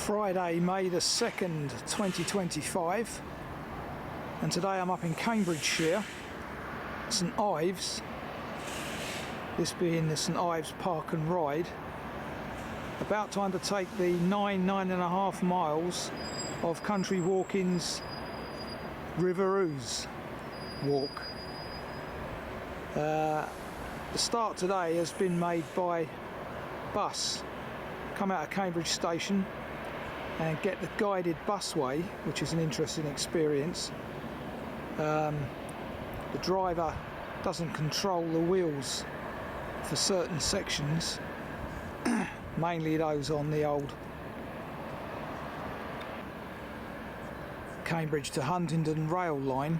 Friday, May the 2nd, 2025, and today I'm up in Cambridgeshire, St.Ives, this being the St.Ives Park and Ride, about to undertake the 9.5 miles of Country Walking's River Ouse walk. The start today has been made by bus. Come out of Cambridge station and get the guided busway, which is an interesting experience. The driver doesn't control the wheels for certain sections, mainly those on the old Cambridge to Huntingdon rail line.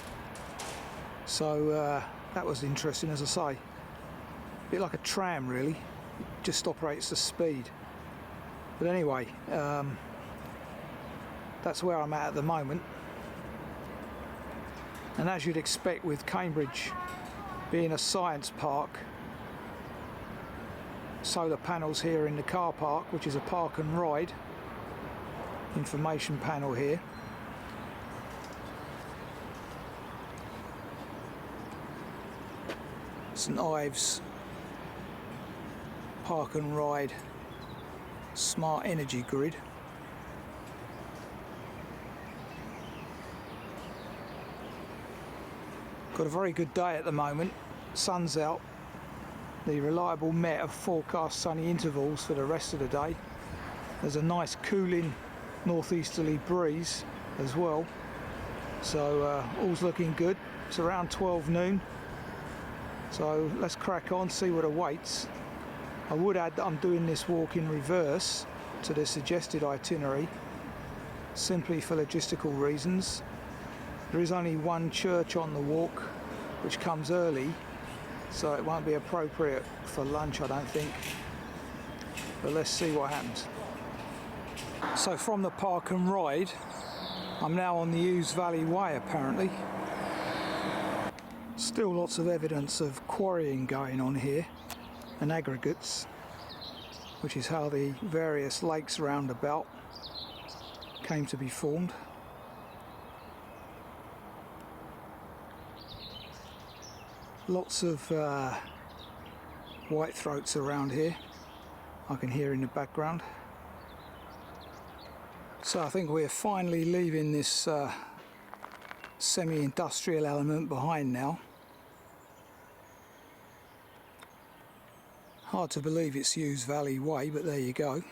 So that was interesting, as I say. A bit like a tram really, it just operates the speed. But anyway, that's where I'm at the moment. And as you'd expect with Cambridge being a science park, solar panels here in the car park, which is a park and ride information panel here. St.Ives Park and Ride smart energy grid. Got a very good day at the moment, sun's out, the reliable Met of forecast sunny intervals for the rest of the day. There's a nice cooling northeasterly breeze as well, so all's looking good. It's around 12 noon, so let's crack on, see what awaits. I would add that I'm doing this walk in reverse to the suggested itinerary, simply for logistical reasons. There is only one church on the walk, which comes early, so it won't be appropriate for lunch, I don't think. But let's see what happens. So from the park and ride, I'm now on the Ouse Valley Way apparently. Still lots of evidence of quarrying going on here, and aggregates, which is how the various lakes roundabout came to be formed. Lots of whitethroats around here, I can hear in the background. So I think we're finally leaving this semi-industrial element behind now. Hard to believe it's Ouse Valley Way, but there you go.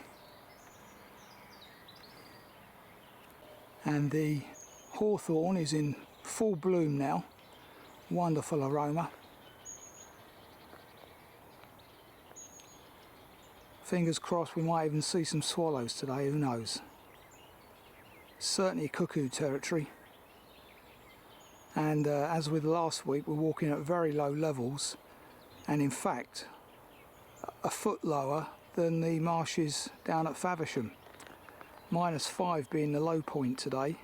And the hawthorn is in full bloom now. Wonderful aroma. Fingers crossed we might even see some swallows today, who knows. Certainly cuckoo territory. And as with last week, we're walking at very low levels, and in fact a foot lower than the marshes down at Faversham. -5 being the low point today,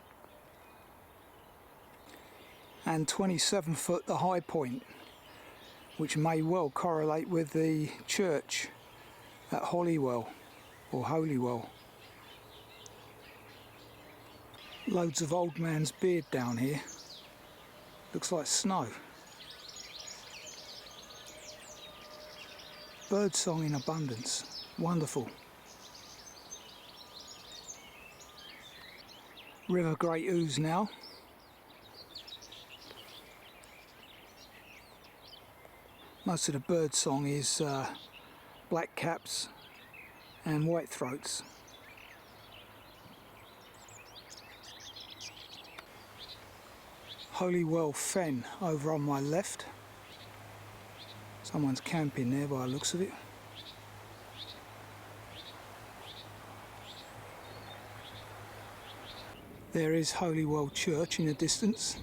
and 27 foot the high point, which may well correlate with the church at Holywell or Holywell. Loads of old man's beard down here, looks like snow. Birdsong in abundance, wonderful. River Great Ouse now. Most of the birdsong is blackcaps and whitethroats. Holywell Fen over on my left. Someone's camping there by the looks of it. There is Holywell Church in the distance.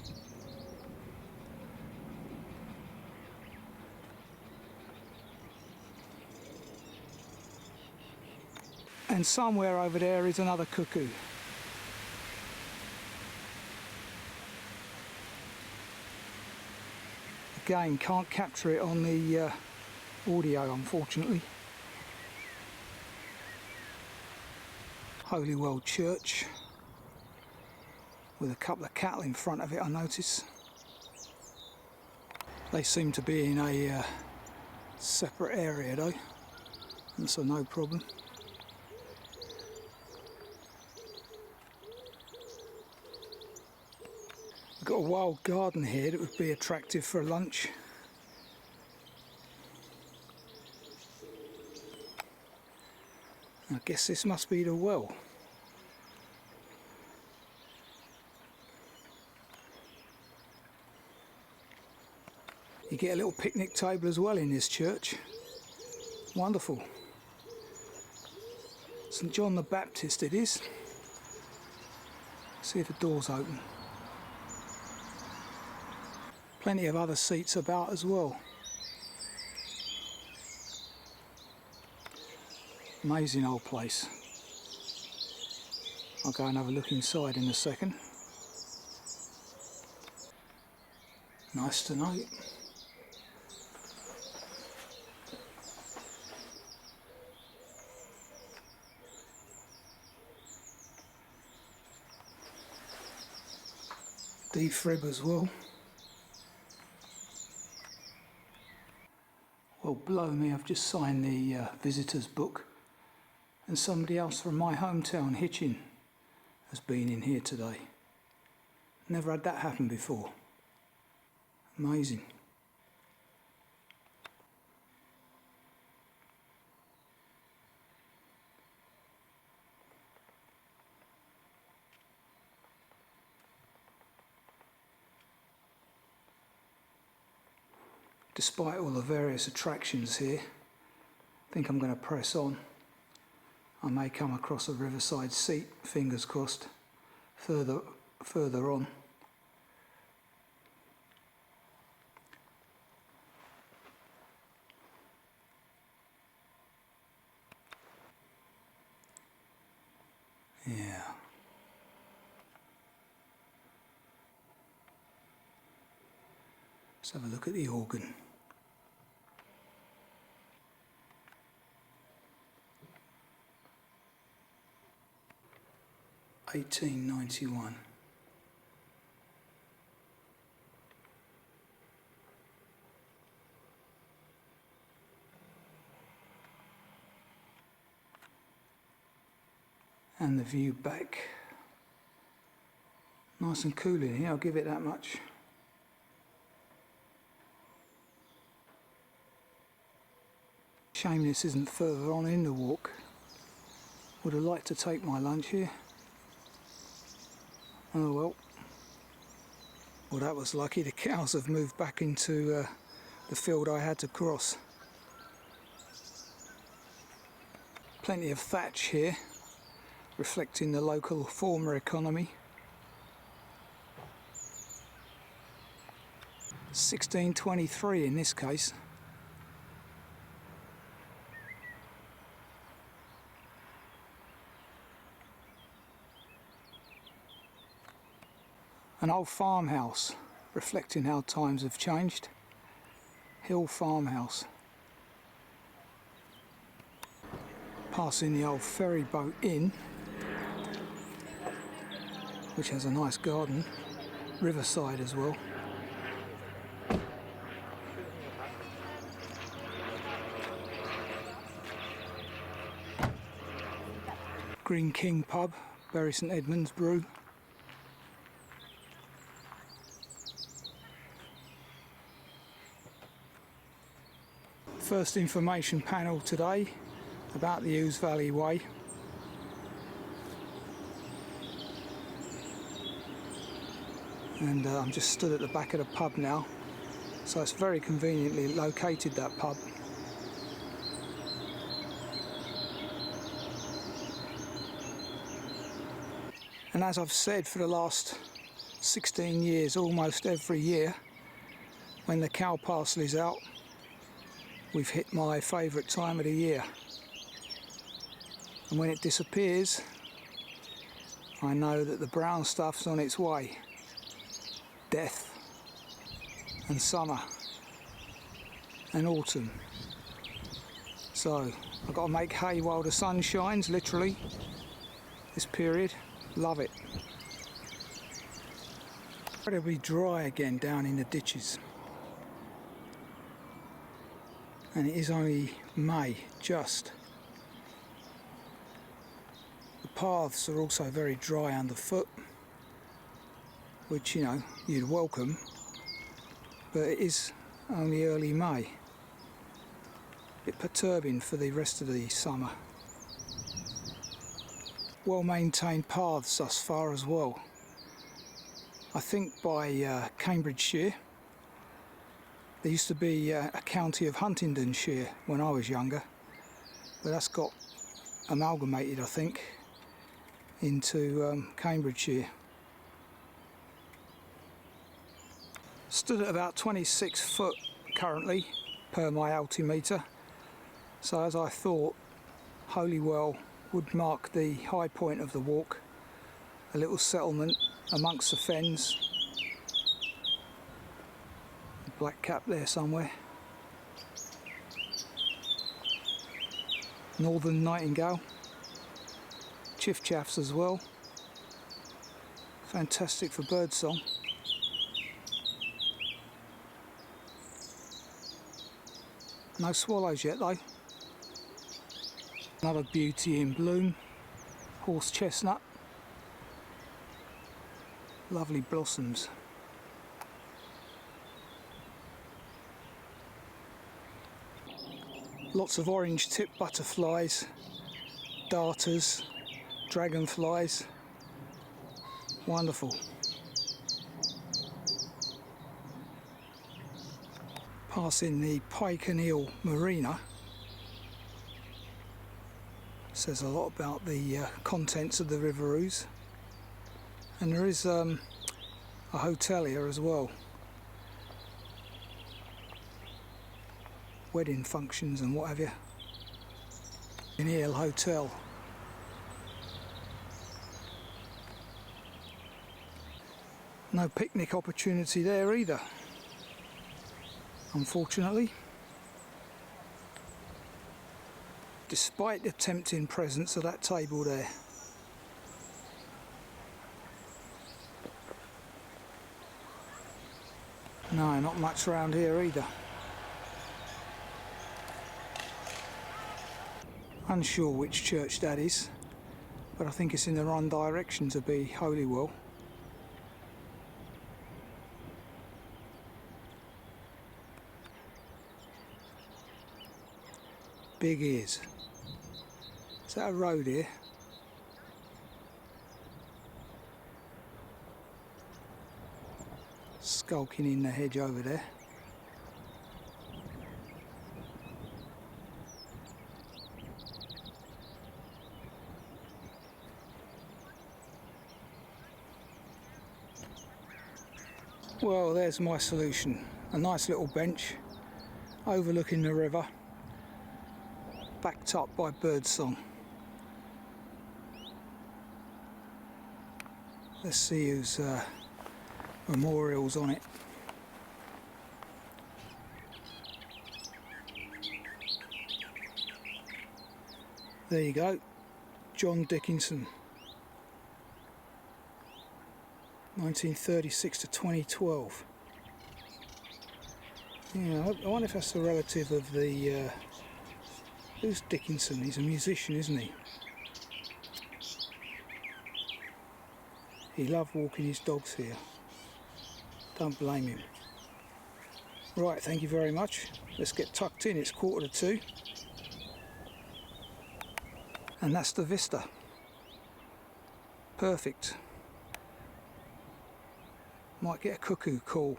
And somewhere over there is another cuckoo. Again, can't capture it on the audio, unfortunately. Holywell church with a couple of cattle in front of it, I notice. They seem to be in a separate area though, and so no problem. We've got a wild garden here that would be attractive for lunch. I guess this must be the well. You get a little picnic table as well in this church. Wonderful. St. John the Baptist it is. See if the door's open. Plenty of other seats about as well. Amazing old place. I'll go and have a look inside in a second. Nice to know. Defrib as well. Well, blow me, I've just signed the visitor's book, and somebody else from my hometown, Hitchin, has been in here today. Never had that happen before. Amazing. Despite all the various attractions here, I think I'm going to press on. I may come across a riverside seat, fingers crossed, further on. Yeah. Let's have a look at the organ. $18.91. And the view back. Nice and cool in here, I'll give it that much. Shame this isn't further on in the walk. Would have liked to take my lunch here. Oh well. Well, that was lucky. The cows have moved back into the field I had to cross. Plenty of thatch here, reflecting the local farmer economy. 1623 in this case. An old farmhouse, reflecting how times have changed. Hill farmhouse. Passing the old ferry boat inn, which has a nice garden, riverside as well. Green King pub, Bury St Edmunds brew. First information panel today about the Ouse Valley Way. And I'm just stood at the back of the pub now, so it's very conveniently located, that pub. And as I've said for the last 16 years, almost every year, when the cow parcel is out, we've hit my favourite time of the year. And when it disappears, I know that the brown stuff's on its way. Death and summer and autumn. So I've got to make hay while the sun shines, literally. this period. Love it. It'll be dry again down in the ditches. And it is only May, just. The paths are also very dry underfoot, which, you know, you'd welcome, but it is only early May. A bit perturbing for the rest of the summer. Well maintained paths thus far as well. I think by Cambridgeshire. There used to be a county of Huntingdonshire when I was younger, but that's got amalgamated, I think, into Cambridgeshire. Stood at about 26 foot currently per my altimeter, so as I thought, Holywell would mark the high point of the walk, a little settlement amongst the fens. Black cap there somewhere. Northern nightingale. Chiff-chaffs as well. Fantastic for birdsong. No swallows yet though. Another beauty in bloom. Horse chestnut. Lovely blossoms. Lots of orange tip butterflies, darters, dragonflies. Wonderful. Passing the pike and eel marina. Says a lot about the contents of the River Ouse. And there is a hotel here as well. Wedding functions and what have you. In Eel Hotel. No picnic opportunity there either, unfortunately. Despite the tempting presence of that table there. No, not much around here either. Unsure which church that is, but I think it's in the wrong direction to be Holywell. Big ears. Is that a road here? Skulking in the hedge over there. Well, there's my solution. A nice little bench overlooking the river, backed up by birdsong. Let's see whose memorial's on it. There you go, John Dickinson. 1936 to 2012. Yeah, I wonder if that's the relative of the... who's Dickinson? He's a musician, isn't he? He loved walking his dogs here. Don't blame him. Right, thank you very much. Let's get tucked in, it's 1:45. And that's the vista. Perfect. Might get a cuckoo call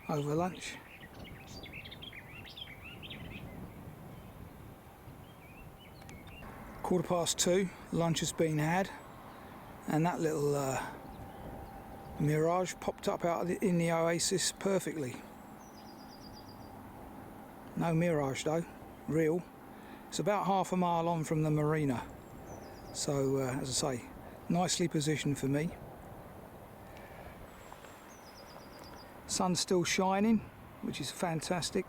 over lunch. (2:15), lunch has been had, and that little mirage popped up out of in the oasis perfectly. No mirage though, real. It's about half a mile on from the marina, so as I say, nicely positioned for me. Sun's still shining, which is fantastic.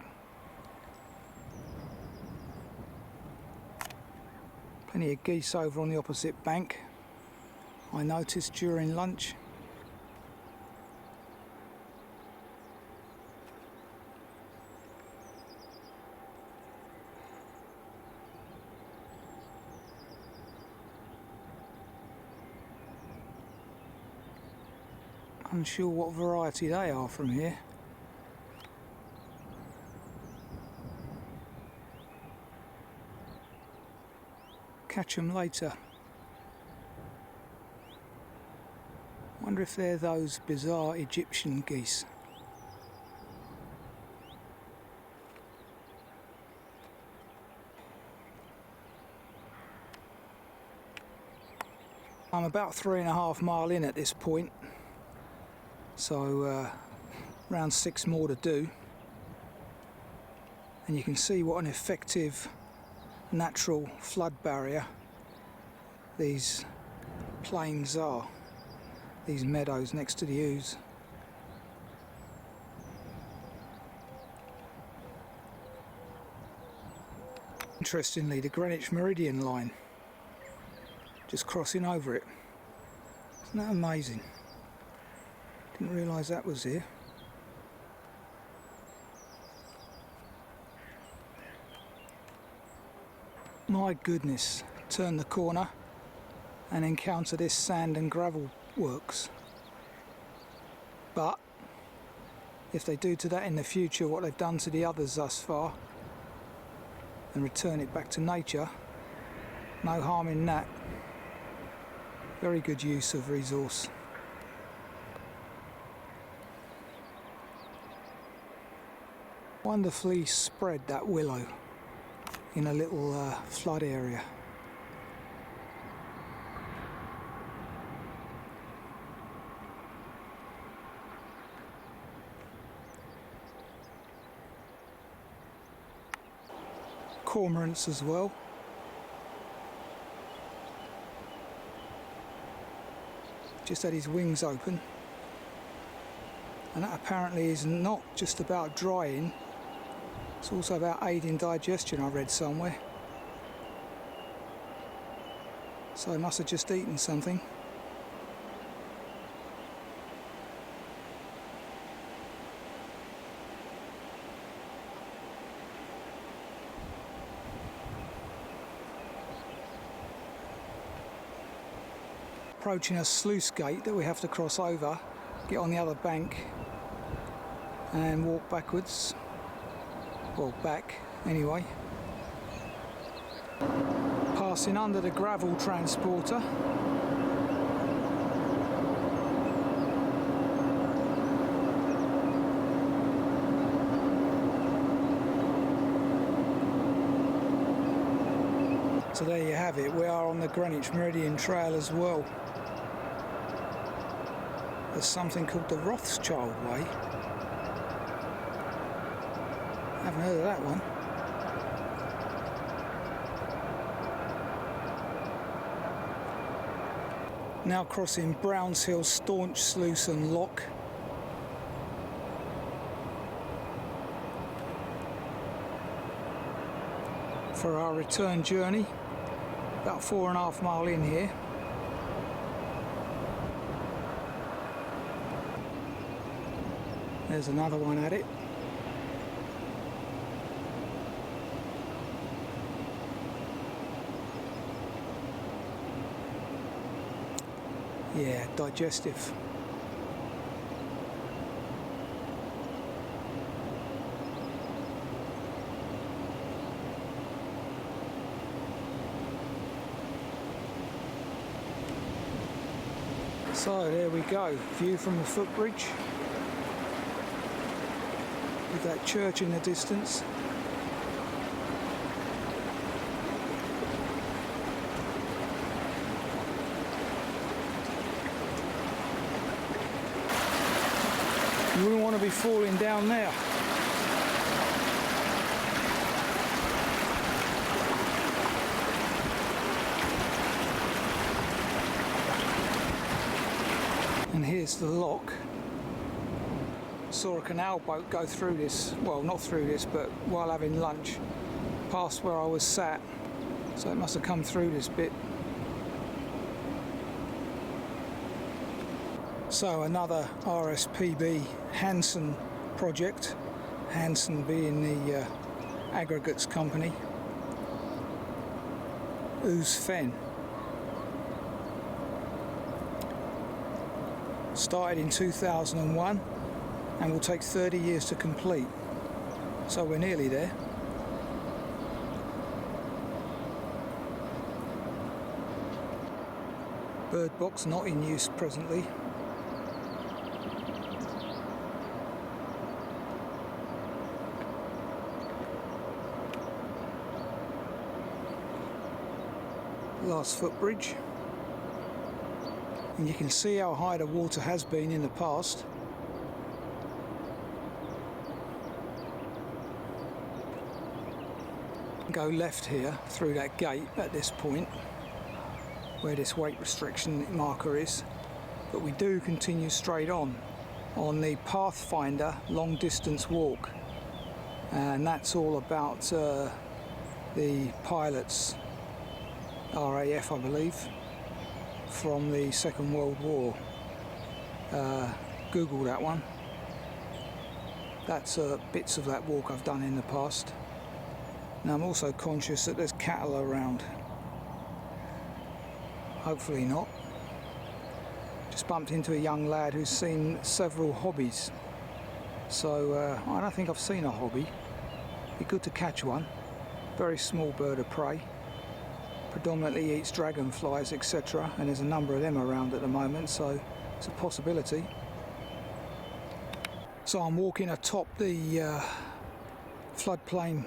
Plenty of geese over on the opposite bank. I noticed during lunch. Unsure what variety they are from here. Catch them later. Wonder if they're those bizarre Egyptian geese. I'm about 3.5 miles in at this point, so around 6 more to do, and you can see what an effective natural flood barrier these plains are, these meadows next to the Ouse. Interestingly, the Greenwich Meridian line just crossing over it. Isn't that amazing? Didn't realise that was here. My goodness, turn the corner and encounter this sand and gravel works. But if they do to that in the future what they've done to the others thus far and return it back to nature, no harm in that. Very good use of resource. Wonderfully spread, that willow, in a little flood area. Cormorants as well. Just had his wings open, and that apparently is not just about drying, it's also about aiding digestion, I read somewhere. So he must have just eaten something. Approaching a sluice gate that we have to cross over, get on the other bank and walk backwards, well, back anyway. Passing under the gravel transporter. So there you have it, we are on the Greenwich Meridian Trail as well. There's something called the Rothschild Way. Haven't heard of that one. Now crossing Browns Hill Staunch Sluice and Lock. For our return journey, about 4.5 miles in here. There's another one at it. Yeah, digestive. So there we go, view from the footbridge with that church in the distance. You wouldn't want to be falling down there. And here's the lock. Saw a canal boat go through this, well, not through this, but while having lunch, past where I was sat. So it must have come through this bit. So another RSPB Hansen project, Hansen being the aggregates company. Ouse Fen. Started in 2001 and will take 30 years to complete. So we're nearly there. Bird box not in use presently. Last footbridge, and you can see how high the water has been in the past. Go left here through that gate at this point where this weight restriction marker is, but we do continue straight on the Pathfinder long distance walk, and that's all about the pilots, RAF I believe, from the Second World War. Google that one. That's bits of that walk I've done in the past. Now I'm also conscious that there's cattle around. Hopefully not. Just bumped into a young lad who's seen several hobbies. So I don't think I've seen a hobby. Be good to catch one. Very small bird of prey. Predominantly eats dragonflies, etc., and there's a number of them around at the moment, so it's a possibility. So I'm walking atop the floodplain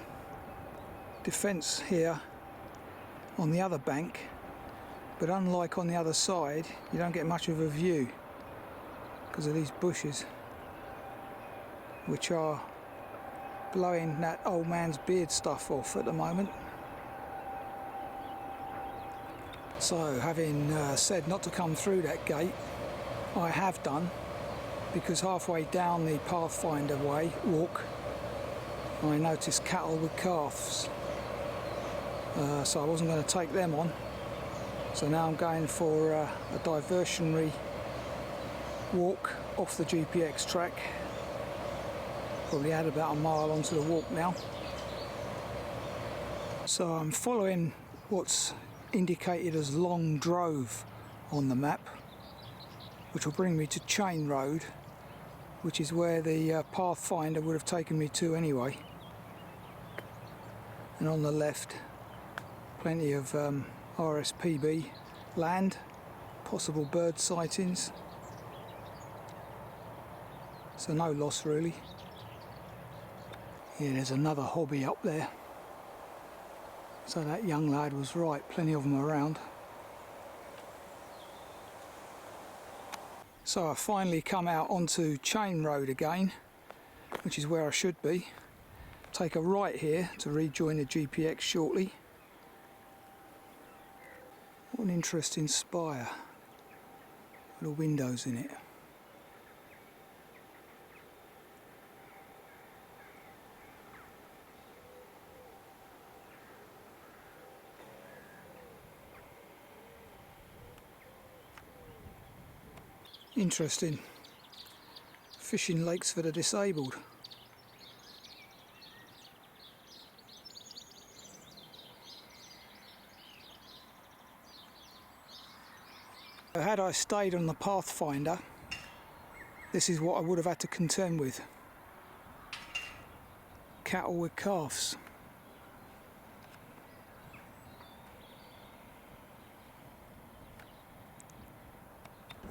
defence here on the other bank, but unlike on the other side, you don't get much of a view because of these bushes, which are blowing that old man's beard stuff off at the moment. So, having said not to come through that gate, I have done, because halfway down the Pathfinder walk, I noticed cattle with calves. So I wasn't going to take them on. So now I'm going for a diversionary walk off the GPX track. Probably add about a mile onto the walk now. So I'm following what's indicated as Long Drove on the map, which will bring me to Chain Road, which is where the Pathfinder would have taken me to anyway. And on the left, plenty of RSPB land, possible bird sightings, so no loss really. Yeah, there's another hobby up there. So that young lad was right, plenty of them around. So I finally come out onto Chain Road again, which is where I should be. Take a right here to rejoin the GPX shortly. What an interesting spire. Little windows in it. Interesting. Fishing lakes for the disabled. Had I stayed on the Pathfinder, this is what I would have had to contend with. Cattle with calves.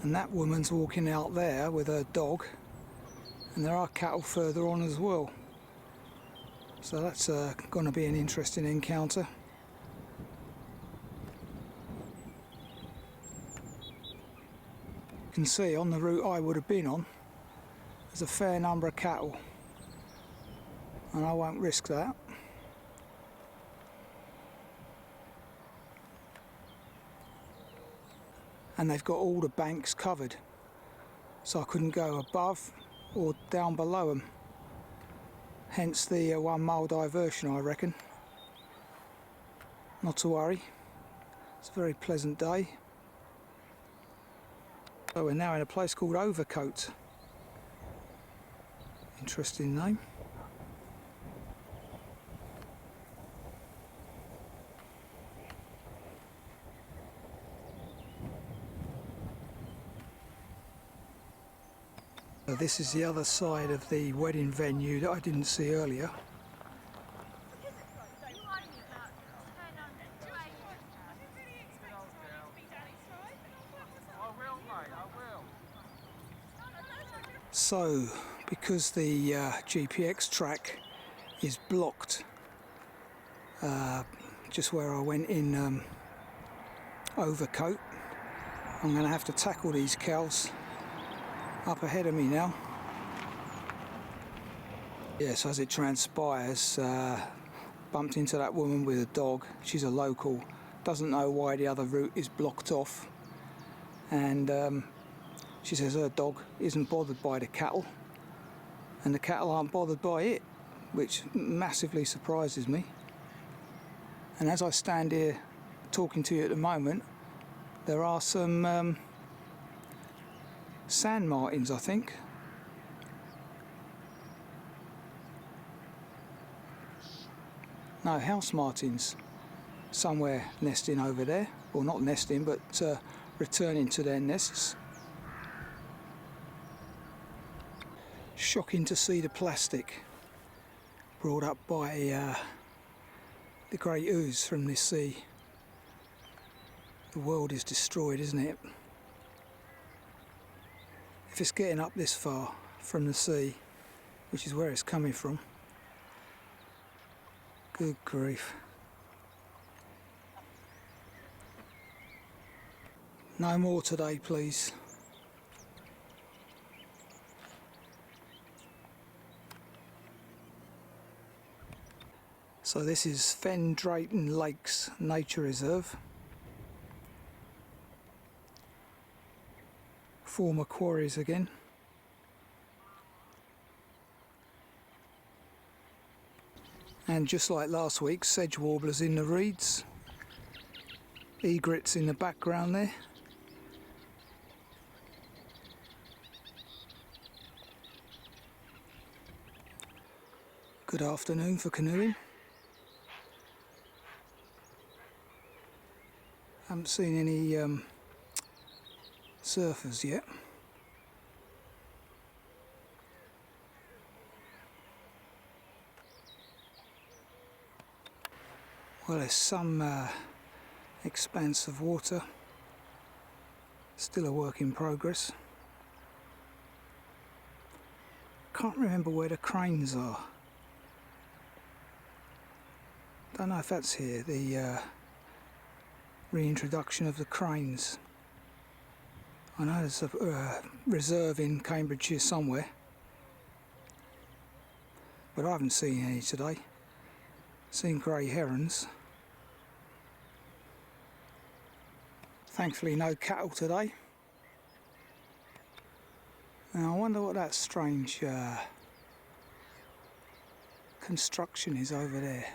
And that woman's walking out there with her dog, and there are cattle further on as well. So that's going to be an interesting encounter. You can see on the route I would have been on, there's a fair number of cattle, and I won't risk that. And they've got all the banks covered, so I couldn't go above or down below them. Hence the 1 mile diversion, I reckon. Not to worry, it's a very pleasant day. So we're now in a place called Overcoat. Interesting name. So this is the other side of the wedding venue that I didn't see earlier. So, because the GPX track is blocked just where I went in Overcoat, I'm going to have to tackle these cows up ahead of me now. Yes, as it transpires, bumped into that woman with a dog. She's a local, doesn't know why the other route is blocked off, and she says her dog isn't bothered by the cattle and the cattle aren't bothered by it, which massively surprises me. And as I stand here talking to you at the moment, there are some sand martins, I think. No, house martins somewhere nesting over there. Well, not nesting, but returning to their nests. Shocking to see the plastic brought up by the great ooze from this sea. The world is destroyed, isn't it? If it's getting up this far from the sea, which is where it's coming from, good grief. No more today, please. So this is Fen Drayton Lakes Nature Reserve. Former quarries again. And just like last week, sedge warblers in the reeds. Egrets in the background there. Good afternoon for canoeing. Haven't seen any surfers yet. Well, there's some expanse of water. Still a work in progress. Can't remember where the cranes are. Don't know if that's here, the reintroduction of the cranes. I know there's a reserve in Cambridgeshire somewhere, but I haven't seen any today. Seen grey herons. Thankfully no cattle today. Now I wonder what that strange construction is over there.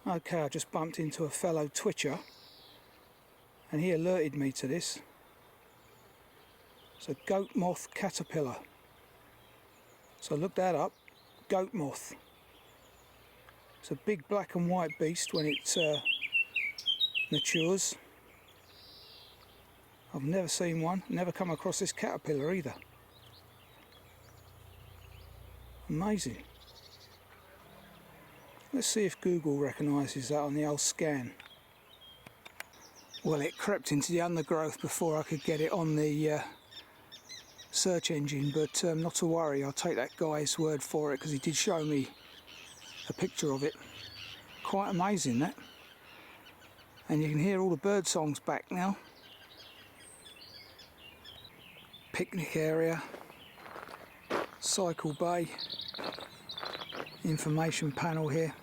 Okay, I just bumped into a fellow twitcher and he alerted me to this. It's a goat moth caterpillar. So look that up, goat moth. It's a big black and white beast when it matures. I've never seen one, never come across this caterpillar either. Amazing. Let's see if Google recognises that on the old scan. Well, it crept into the undergrowth before I could get it on the search engine, but not to worry, I'll take that guy's word for it because he did show me a picture of it. Quite amazing, that. And you can hear all the bird songs back now. Picnic area, cycle bay, information panel here.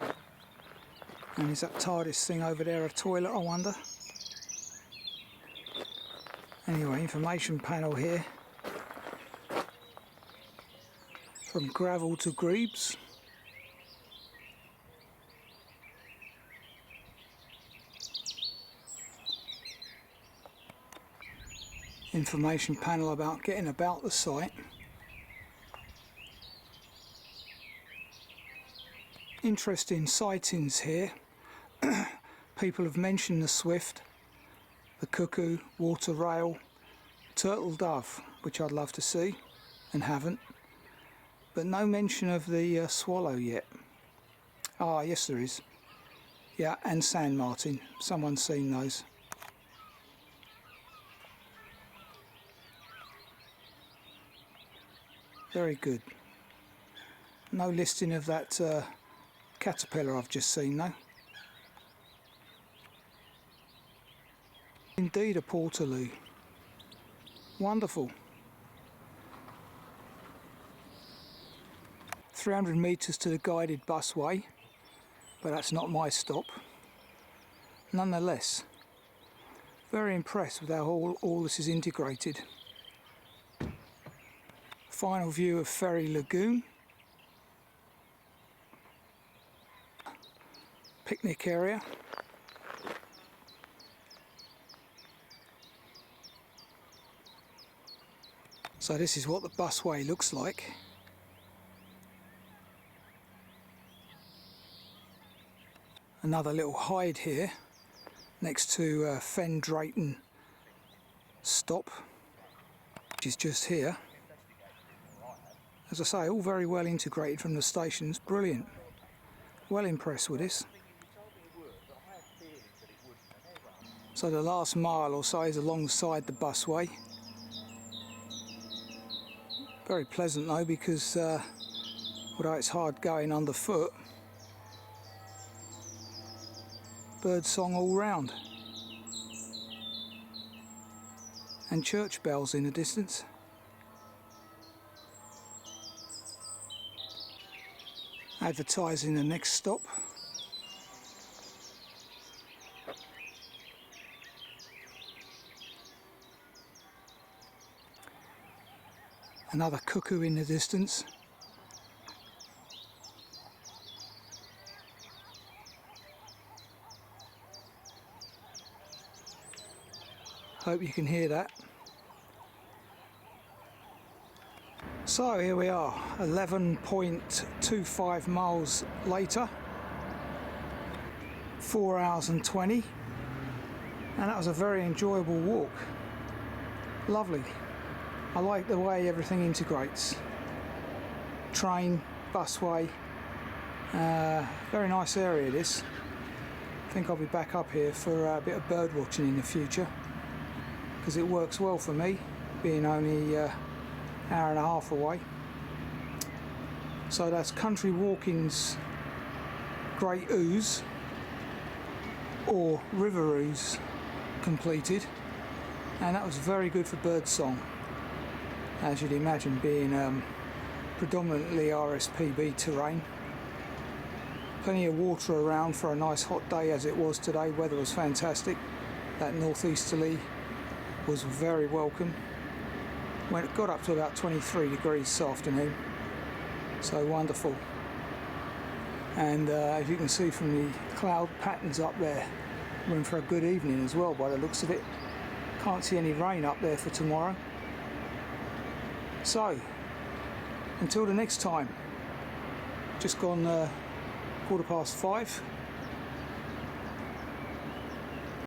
And is that TARDIS thing over there a toilet, I wonder? Anyway, information panel here. From gravel to grebes. Information panel about getting about the site. Interesting sightings here. People have mentioned the swift, the cuckoo, water rail, turtle dove, which I'd love to see and haven't, but no mention of the swallow yet. Ah, yes there is. Yeah, and sand martin. Someone's seen those. Very good. No listing of that caterpillar I've just seen though. Indeed a portaloo. Wonderful. 300 metres to the guided busway, but that's not my stop. Nonetheless, very impressed with how all this is integrated. Final view of Ferry Lagoon. Picnic area. So this is what the busway looks like. Another little hide here next to Fen Drayton stop, which is just here. As I say, all very well integrated from the stations. Brilliant. Well impressed with this. So the last mile or so is alongside the busway. Very pleasant though, because although it's hard going underfoot, bird song all round. And church bells in the distance. Advertising the next stop. Another cuckoo in the distance. Hope you can hear that. So here we are, 11.25 miles later, 4 hours and 20, and that was a very enjoyable walk. Lovely. I like the way everything integrates. Train, busway, very nice area this. I think I'll be back up here for a bit of bird watching in the future, because it works well for me, being only hour and a half away. So that's Country Walking's Great Ouse, or River Ouse, completed, and that was very good for bird song, as you'd imagine, being predominantly RSPB terrain. Plenty of water around for a nice hot day as it was today. Weather was fantastic. That northeasterly was very welcome. When it got up to about 23 degrees this afternoon, so wonderful. And as you can see from the cloud patterns up there, we're in for a good evening as well by the looks of it. Can't see any rain up there for tomorrow. So until the next time, just gone 5:15.